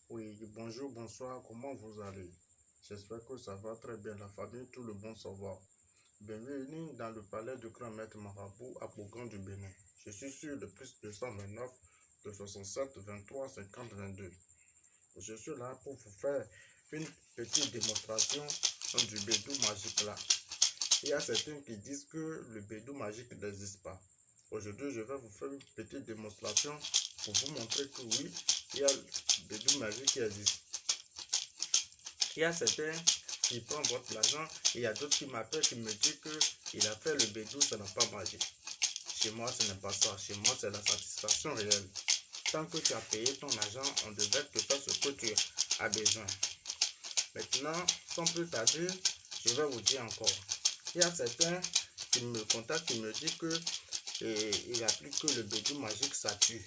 Oui, bonjour, bonsoir, comment vous allez? J'espère que ça va très bien, la famille, tout le bon savoir. Bienvenue dans le palais du grand maître Marabout à Bourgoin du Bénin. Je suis sur le plus 229 de 67 23 50 22. Je suis là pour vous faire une petite démonstration du bédou magique là. Il y a certains qui disent que le bédou magique n'existe pas. Aujourd'hui, je vais vous faire une petite démonstration pour vous montrer que oui, il y a le bédou magique qui existe. Il y a certains qui prennent votre argent et il y a d'autres qui m'appellent qui me disent qu'il a fait le bédou, ça n'a pas marché. Chez moi, ce n'est pas ça. Chez moi, c'est la satisfaction réelle. Tant que tu as payé ton argent, on devait te faire ce que tu as besoin. Maintenant, sans plus tarder, je vais vous dire encore. Il y a certains qui me contactent, qui me disent qu'il applique que le bédou magique, ça tue.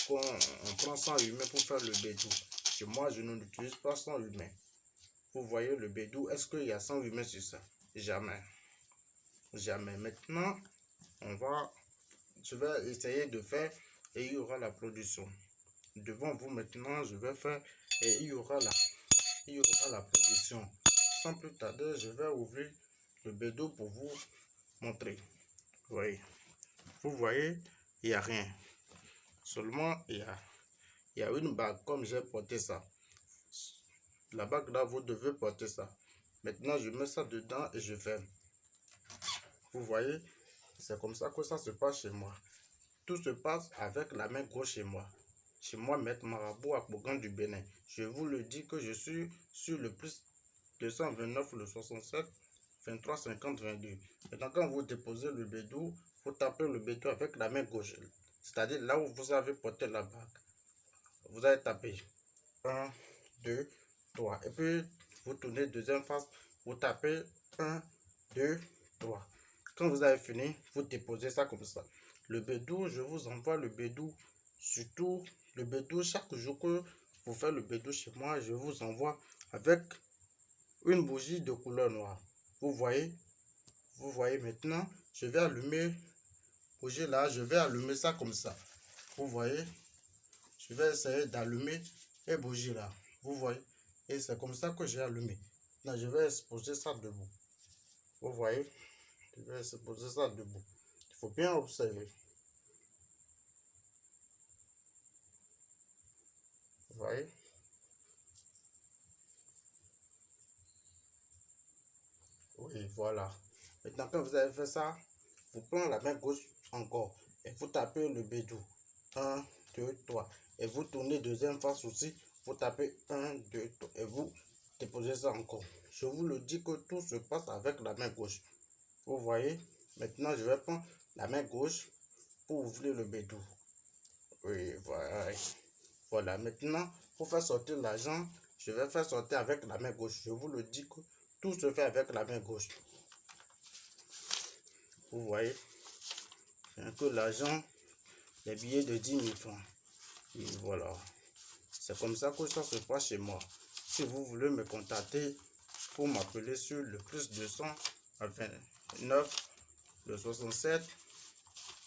On prend 100 humains pour faire le bédou. Chez moi, je n'utilise pas 100 humains. Vous voyez le bédou, est-ce qu'il y a 100 humains sur ça? Jamais. Jamais. Maintenant, je vais essayer de faire et il y aura la production. Devant vous maintenant, je vais faire et il y aura la production. Sans plus tarder, je vais ouvrir le bédou pour vous montrer. Oui. Vous voyez, il n'y a rien. Seulement, il y a une bague, comme j'ai porté ça. La bague là, vous devez porter ça. Maintenant, je mets ça dedans et je ferme. Vous voyez, c'est comme ça que ça se passe chez moi. Tout se passe avec la main gauche chez moi. Chez moi, Maître Marabout à Bourgoin du Bénin. Je vous le dis que je suis sur le plus 229, le 67, 23, 50, 22. Maintenant, quand vous déposez le bédou, vous tapez le bédou avec la main gauche. C'est-à-dire là où vous avez porté la bague. Vous allez taper 1, 2, 3. Et puis, vous tournez deuxième face, vous tapez 1, 2, 3. Quand vous avez fini, vous déposez ça comme ça. Le bédou, je vous envoie le bédou. Surtout, le bédou, chaque jour que vous faites le bédou chez moi, je vous envoie avec une bougie de couleur noire. Vous voyez maintenant, je vais allumer bougie là, je vais allumer ça comme ça. Vous voyez, je vais essayer d'allumer et bougie là. Vous voyez, et c'est comme ça que j'ai allumé. Là, je vais exposer ça debout. Vous voyez, je vais exposer ça debout. Il faut bien observer. Vous voyez? Oui, voilà. Maintenant, quand vous avez fait ça, vous prenez la main gauche encore et vous tapez le bédou. 1, 2, 3. Et vous tournez deuxième face aussi. Vous tapez 1, 2, 3. Et vous déposez ça encore. Je vous le dis que tout se passe avec la main gauche. Vous voyez? Maintenant, je vais prendre la main gauche pour ouvrir le bédou. Oui, voilà. Voilà. Maintenant, pour faire sortir l'argent, je vais faire sortir avec la main gauche. Je vous le dis que tout se fait avec la main gauche. Vous voyez? Que l'argent, les billets de 10 000 francs. Et voilà. C'est comme ça que ça se passe chez moi. Si vous voulez me contacter, pour m'appeler sur le plus 229, le 67,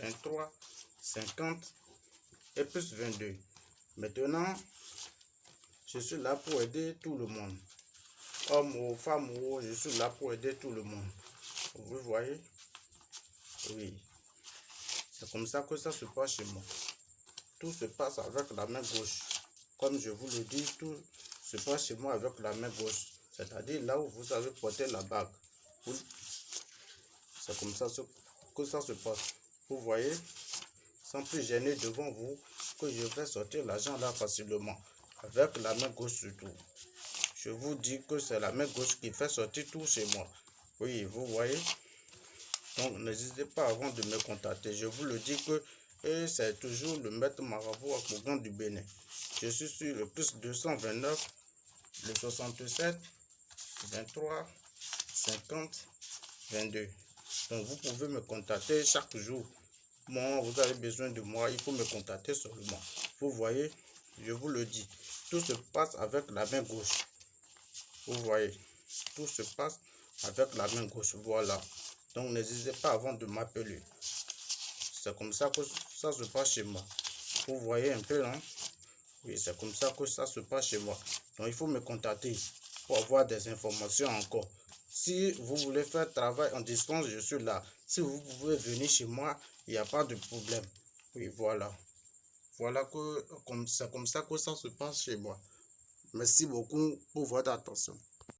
23, 50 et plus 22. Maintenant, je suis là pour aider tout le monde. Homme ou femme ou je suis là pour aider tout le monde. Vous voyez? Oui. C'est comme ça que ça se passe chez moi. Tout se passe avec la main gauche. Comme je vous le dis, tout se passe chez moi avec la main gauche. C'est-à-dire là où vous avez porté la bague. C'est comme ça que ça se passe. Vous voyez, sans plus gêner devant vous, que je vais sortir l'argent là facilement. Avec la main gauche surtout. Je vous dis que c'est la main gauche qui fait sortir tout chez moi. Oui, vous voyez. Donc, n'hésitez pas avant de me contacter. Je vous le dis que c'est toujours le Maître Marabout à Bourgoin du Bénin. Je suis sur le plus 229, le 67, 23, 50, 22. Donc, vous pouvez me contacter chaque jour. Bon, vous avez besoin de moi, il faut me contacter seulement. Vous voyez, je vous le dis, tout se passe avec la main gauche. Vous voyez, tout se passe avec la main gauche. Voilà. Donc, n'hésitez pas avant de m'appeler. C'est comme ça que ça se passe chez moi. Vous voyez un peu, hein? Oui, c'est comme ça que ça se passe chez moi. Donc, il faut me contacter pour avoir des informations encore. Si vous voulez faire travail en distance, je suis là. Si vous pouvez venir chez moi, il n'y a pas de problème. Oui, voilà. Voilà que c'est comme ça que ça se passe chez moi. Merci beaucoup pour votre attention.